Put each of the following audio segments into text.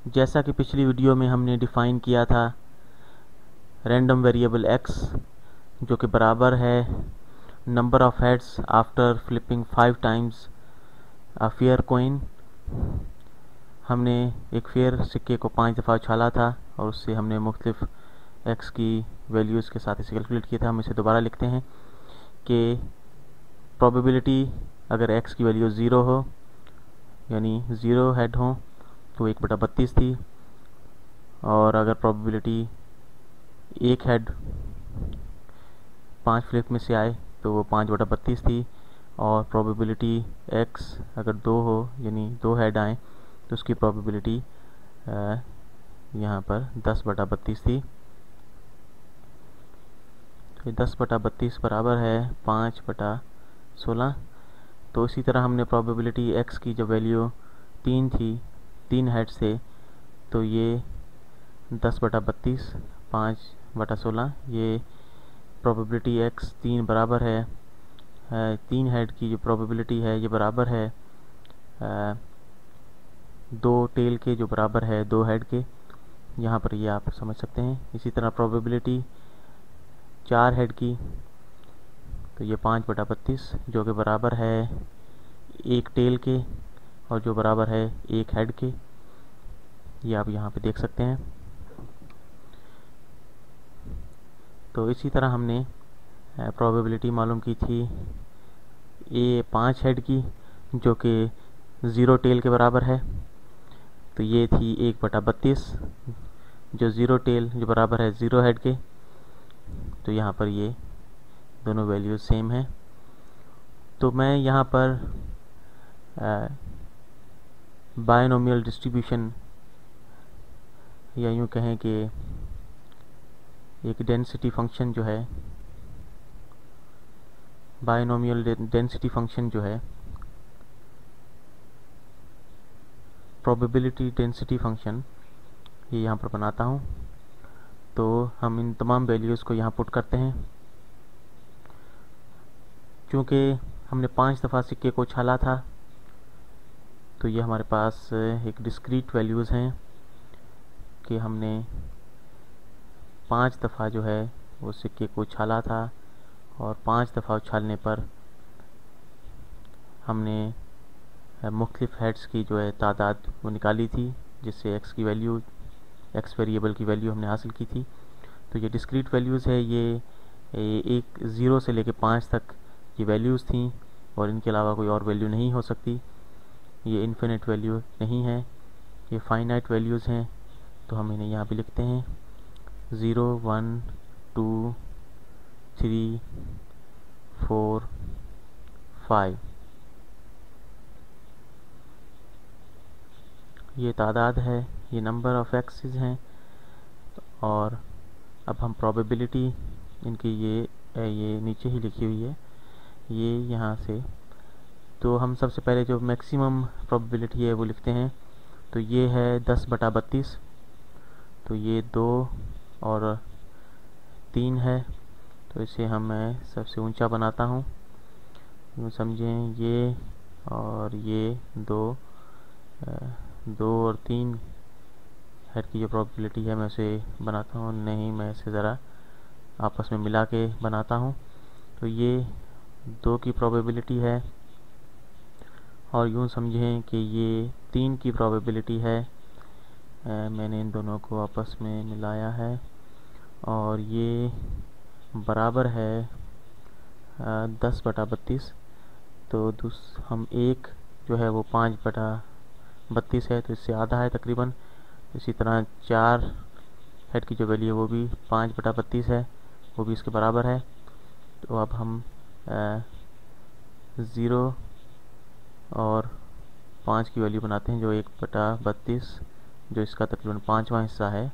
जैसा कि पिछली वीडियो में हमने डिफ़ाइन किया था रैंडम वेरिएबल x जो कि बराबर है number of heads after flipping 5 times a fair coin. हमने एक फेयर सिक्के को 5 दफ़ा उछाला था और उससे हमने मुख्तलिफ x की वैल्यूज़ के साथ इसे कैलकुलेट किया था। हम इसे दोबारा लिखते हैं कि प्रोबेबिलिटी अगर x की वैल्यू 0 हो यानी 0 हेड हो तो 1/32 थी, और अगर प्रोबेबिलिटी एक हेड 5 फ्लिप में से आए तो वो 5/32 थी, और प्रोबेबिलिटी x अगर 2 हो यानी 2 हेड आए तो उसकी प्रोबेबिलिटी यहाँ पर 10/32 थी। तो 10/32 बराबर है 5/16। तो इसी तरह हमने प्रोबेबिलिटी x की जो वैल्यू 3 थी, 3 हेड्स थे, तो ये 10/32 5/16, ये प्रोबेबिलिटी x 3 बराबर है 3 हेड की जो प्रोबेबिलिटी है ये बराबर है 2 टेल के, जो बराबर है 2 हेड के। यहाँ पर ये आप समझ सकते हैं। इसी तरह प्रोबेबिलिटी 4 हेड की, तो ये 5/32 जो कि बराबर है 1 टेल के और जो बराबर है 1 हेड के। ये आप यहाँ पे देख सकते हैं। तो इसी तरह हमने प्रोबेबिलिटी मालूम की थी ये 5 हेड की जो कि 0 टेल के बराबर है, तो ये थी 1/32 जो 0 टेल जो बराबर है 0 हेड के। तो यहाँ पर ये दोनों वैल्यूज सेम हैं। तो मैं यहाँ पर बायनोमियल डिस्ट्रीब्यूशन या यूँ कहें कि एक डेंसिटी फंक्शन जो है, बायनोमियल डेंसिटी फंक्शन जो है, प्रोबेबिलिटी डेंसिटी फंक्शन, ये यहाँ पर बनाता हूँ। तो हम इन तमाम वैल्यूज़ को यहाँ पुट करते हैं। क्योंकि हमने 5 दफ़ा सिक्के को उछाला था तो ये हमारे पास एक डिस्क्रीट वैल्यूज़ हैं कि हमने 5 दफ़ा जो है वो सिक्के को उछाला था, और 5 दफ़ा उछालने पर हमने मुख्तलिफ हेड्स की जो है तादाद वो निकाली थी, जिससे x की वैल्यू, x वेरिएबल की वैल्यू हमने हासिल की थी। तो ये डिस्क्रीट वैल्यूज़ है, ये एक 0 से लेकर 5 तक ये वैल्यूज़ थी, और इनके अलावा कोई और वैल्यू नहीं हो सकती। ये इन्फिनिट वैल्यू नहीं है, ये फाइनाइट वैल्यूज़ हैं। तो हम इन्हें यहाँ पे लिखते हैं 0 1 2 3 4 5। ये तादाद है, ये नंबर ऑफ़ एक्सेस हैं। और अब हम प्रोबेबिलिटी इनकी ये नीचे ही लिखी हुई है, ये यहाँ से, तो हम सबसे पहले जो मैक्सिमम प्रोबेबिलिटी है वो लिखते हैं। तो ये है 10/32, तो ये 2 और 3 है, तो इसे हम मैं सबसे ऊंचा बनाता हूँ। यूँ समझें ये और ये 2 और 3 हेड की जो प्रोबेबिलिटी है मैं उसे बनाता हूँ, नहीं मैं इसे ज़रा आपस में मिला के बनाता हूँ। तो ये 2 की प्रोबेबिलिटी है, और यूँ समझें कि ये 3 की प्रोबेबिलिटी है। मैंने इन दोनों को आपस में मिलाया है, और ये बराबर है 10/32। तो हम एक जो है वो 5/32 है, तो इससे आधा है तकरीबन। इसी तरह 4 हेड की जो वैल्यू है वो भी 5/32 है, वो भी इसके बराबर है। तो अब हम 0 और 5 की वैल्यू बनाते हैं, जो 1/32 जो इसका तकरीबन 5वां हिस्सा है।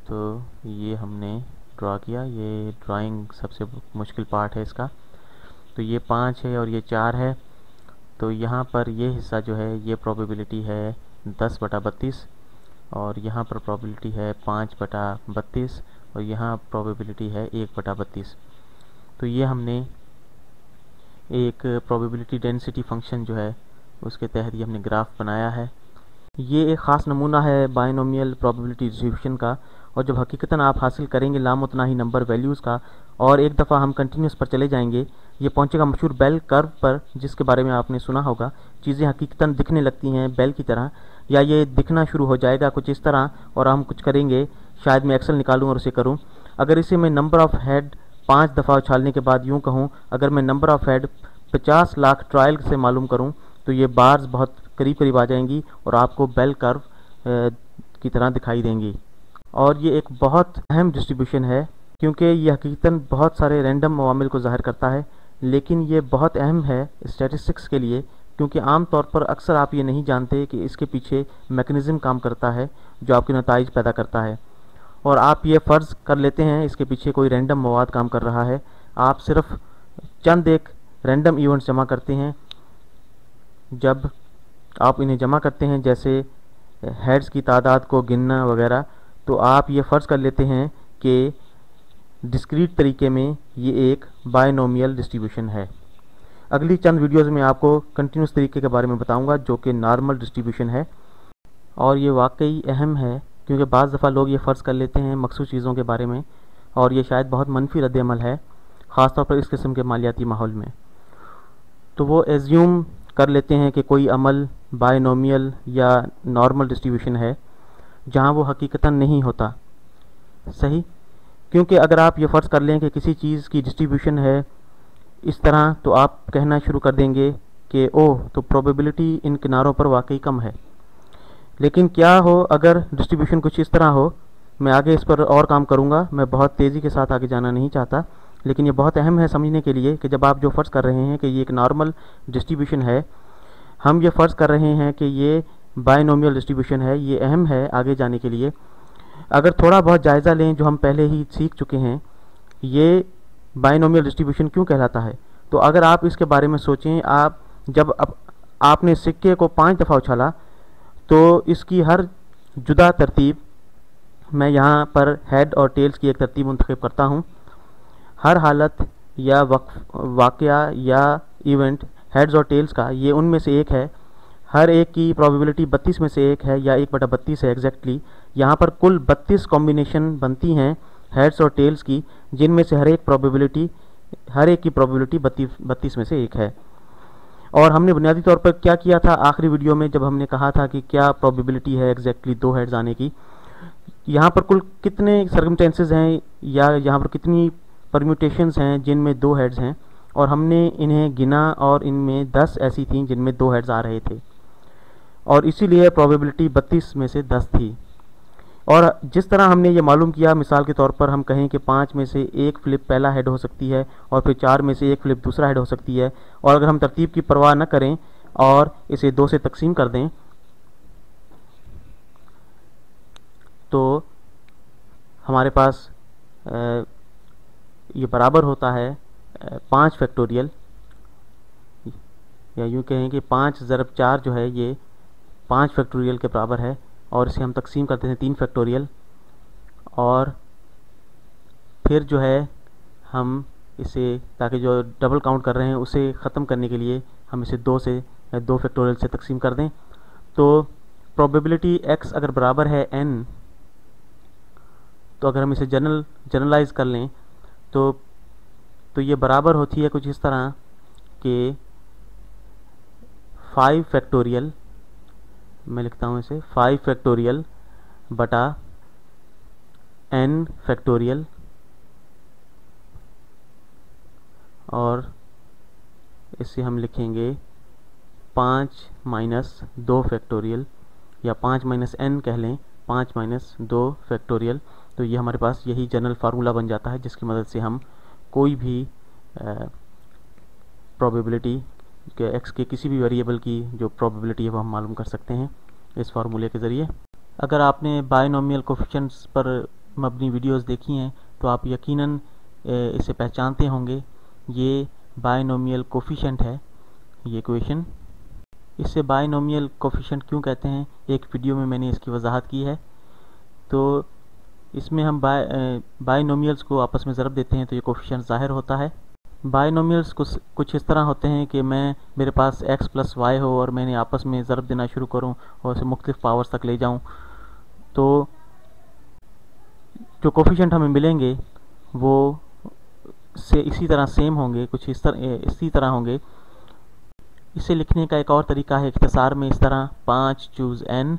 तो ये हमने ड्रा किया, ये ड्राइंग सबसे मुश्किल पार्ट है इसका। तो ये 5 है और ये 4 है, तो यहाँ पर ये हिस्सा जो है ये प्रोबेबिलिटी है 10/32, और यहाँ पर प्रोबेबिलिटी है 5/32, और यहाँ प्रोबेबिलिटी है 1/32। तो ये हमने एक प्रोबेबिलिटी डेंसिटी फंक्शन जो है उसके तहत ये हमने ग्राफ बनाया है। ये एक ख़ास नमूना है बायनोमियल प्रोबेबिलिटी डिस्ट्रीब्यूशन का, और जब हकीकतन आप हासिल करेंगे लामुतनाही नंबर वैल्यूज़ का और एक दफ़ा हम कंटिन्यूस पर चले जाएंगे, ये पहुंचेगा मशहूर बेल कर्व पर, जिसके बारे में आपने सुना होगा। चीज़ें हकीकतन दिखने लगती हैं बेल की तरह, या ये दिखना शुरू हो जाएगा कुछ इस तरह, और हम कुछ करेंगे, शायद मैं एक्सेल निकालूं और उसे करूं। अगर इसे मैं नंबर ऑफ़ हेड 5 दफ़ा उछालने के बाद यूँ कहूँ, अगर मैं number of head 50 lakh trial से मालूम करूँ, तो ये बार्स बहुत करीब करीब आ जाएंगी और आपको बेल कर्व की तरह दिखाई देंगी। और ये एक बहुत अहम डिस्ट्रीब्यूशन है, क्योंकि ये हकीकतन बहुत सारे रैंडम अवामिल को ज़ाहिर करता है, लेकिन ये बहुत अहम है स्टैटिस्टिक्स के लिए, क्योंकि आम तौर पर अक्सर आप ये नहीं जानते कि इसके पीछे मैकेनिज़्म काम करता है जो आपके नताइज पैदा करता है, और आप ये फ़र्ज़ कर लेते हैं इसके पीछे कोई रैंडम मवाद काम कर रहा है। आप सिर्फ चंद एक रैंडम इवेंट्स जमा करते हैं। जब आप इन्हें जमा करते हैं, जैसे हेड्स की तादाद को गिनना वगैरह, तो आप ये फ़र्ज़ कर लेते हैं कि डिस्क्रीट तरीके में ये एक बायनोमियल डिस्ट्रीब्यूशन है। अगली चंद वीडियोज़ में आपको कंटिन्यूस तरीके के बारे में बताऊंगा जो कि नॉर्मल डिस्ट्रीब्यूशन है, और ये वाकई अहम है, क्योंकि बाज़ दफ़ा लोग ये फ़र्ज़ कर लेते हैं मखसूस चीज़ों के बारे में, और ये शायद बहुत मनफी रद्द-ए-अमल है, ख़ास तौर पर इस किस्म के मालियाती माहौल में। तो वो एज्यूम कर लेते हैं कि कोई अमल बायनोमियल या नॉर्मल डिस्ट्रीब्यूशन है, जहां वो हकीकतन नहीं होता। सही, क्योंकि अगर आप ये फ़र्ज़ कर लें कि किसी चीज़ की डिस्ट्रीब्यूशन है इस तरह, तो आप कहना शुरू कर देंगे कि ओह, तो प्रोबेबिलिटी इन किनारों पर वाकई कम है। लेकिन क्या हो अगर डिस्ट्रीब्यूशन कुछ इस तरह हो? मैं आगे इस पर और काम करूँगा, मैं बहुत तेज़ी के साथ आगे जाना नहीं चाहता, लेकिन ये बहुत अहम है समझने के लिए कि जब आप जो फ़र्ज़ कर रहे हैं कि ये एक नॉर्मल डिस्ट्रीब्यूशन है, हम ये फ़र्ज़ कर रहे हैं कि ये बायनोमियल डिस्ट्रीब्यूशन है। ये अहम है आगे जाने के लिए। अगर थोड़ा बहुत जायज़ा लें जो हम पहले ही सीख चुके हैं, ये बायनोमियल डिस्ट्रीब्यूशन क्यों कहलाता है, तो अगर आप इसके बारे में सोचें, जब आपने सिक्के को 5 दफ़ा उछाला, तो इसकी हर जुदा तरतीब, मैं यहाँ पर हेड और टेल्स की एक तरतीब मुंतखब करता हूँ। हर हालत या वाक़या या इवेंट हेड्स और टेल्स का, ये उनमें से एक है। हर एक की प्रोबेबिलिटी 32 में से एक है, या 1/32 है एग्जैक्टली। यहाँ पर कुल 32 कॉम्बिनेशन बनती हैं हेड्स और टेल्स की, जिनमें से हर एक की प्रोबेबिलिटी 32 में से एक है। और हमने बुनियादी तौर पर क्या किया था आखिरी वीडियो में, जब हमने कहा था कि क्या प्रोबेबिलिटी है एग्जैक्टली 2 हेड्स आने की, यहाँ पर कुल कितने सर्कमस्टेंसेस हैं या यहाँ पर कितनी परम्यूटेशंस हैं जिनमें 2 हेड्स हैं, और हमने इन्हें गिना और इनमें 10 ऐसी थी जिनमें 2 हेड्स आ रहे थे, और इसीलिए प्रोबेबिलिटी 32 में से 10 थी। और जिस तरह हमने ये मालूम किया, मिसाल के तौर पर हम कहें कि 5 में से एक फ्लिप पहला हेड हो सकती है, और फिर 4 में से एक फ्लिप दूसरा हेड हो सकती है, और अगर हम तरतीब की परवाह न करें और इसे 2 से तकसीम कर दें, तो हमारे पास ये बराबर होता है 5 फैक्टोरियल, या यूँ कहें कि 5 ज़रब 4 जो है ये 5 फैक्टोरियल के बराबर है, और इसे हम तकसीम करते हैं 3 फैक्टोरियल, और फिर जो है हम इसे, ताकि जो डबल काउंट कर रहे हैं उसे ख़त्म करने के लिए हम इसे 2 फैक्टोरियल से तकसीम कर दें। तो प्रोबेबिलिटी x अगर बराबर है n, तो अगर हम इसे जनरलाइज कर लें तो ये बराबर होती है कुछ इस तरह कि 5 फैक्टोरियल, मैं लिखता हूँ इसे 5 फैक्टोरियल बटा n फैक्टोरियल, और इसे हम लिखेंगे 5 माइनस 2 फैक्टोरियल, या 5 माइनस n कह लें, 5 माइनस 2 फैक्टोरियल। तो ये हमारे पास यही जनरल फार्मूला बन जाता है, जिसकी मदद से हम कोई भी प्रोबेबिलिटी के x के किसी भी वेरिएबल की जो प्रोबेबिलिटी है वो हम मालूम कर सकते हैं इस फार्मूले के ज़रिए। अगर आपने बायनोमियल कोफिशिएंट्स पर मबनी वीडियोस देखी हैं तो आप यकीनन इसे पहचानते होंगे। ये बायनोमियल कोफिशिएंट है, ये इक्वेशन। इसे बायनोमियल कोफिशिएंट क्यों कहते हैं, एक वीडियो में मैंने इसकी वजाहत की है। तो इसमें हम बायनोमियल्स को आपस में ज़रब देते हैं तो ये कोफिशिएंट ज़ाहिर होता है। बायनोमियल्स कुछ इस तरह होते हैं कि मेरे पास x प्लस वाई हो और मैंने आपस में ज़रब देना शुरू करूं और उसे मुख्तलिफ पावर्स तक ले जाऊं, तो जो कोफिशिएंट हमें मिलेंगे वो से इसी तरह सेम होंगे, कुछ इसी तरह होंगे। इसे लिखने का एक और तरीका है इख्तिसार में इस तरह, 5 चूज़ n।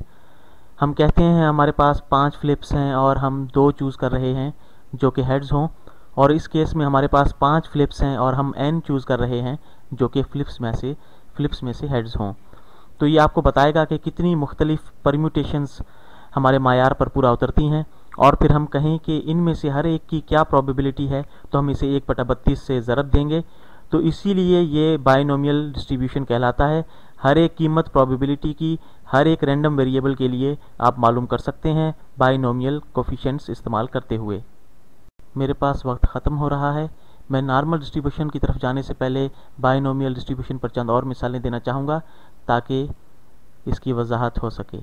हम कहते हैं हमारे पास 5 फ्लिप्स हैं और हम 2 चूज़ कर रहे हैं जो कि हेड्स हों, और इस केस में हमारे पास 5 फ्लिप्स हैं और हम n चूज़ कर रहे हैं जो कि फ्लिप्स में से हेड्स हों। तो ये आपको बताएगा कि कितनी मुख्तलिफ परम्यूटेशंस हमारे मायार पर पूरा उतरती हैं, और फिर हम कहें कि इनमें से हर एक की क्या प्रोबेबिलिटी है, तो हम इसे 1/32 से ज़रब देंगे। तो इसीलिए ये बायनोमियल डिस्ट्रीब्यूशन कहलाता है। हर एक कीमत प्रोबेबिलिटी की हर एक रैंडम वेरिएबल के लिए आप मालूम कर सकते हैं बायनोमियल कोफिशिएंट्स इस्तेमाल करते हुए। मेरे पास वक्त ख़त्म हो रहा है। मैं नॉर्मल डिस्ट्रीब्यूशन की तरफ जाने से पहले बायनोमियल डिस्ट्रीब्यूशन पर चंद और मिसालें देना चाहूँगा ताकि इसकी वजाहत हो सके।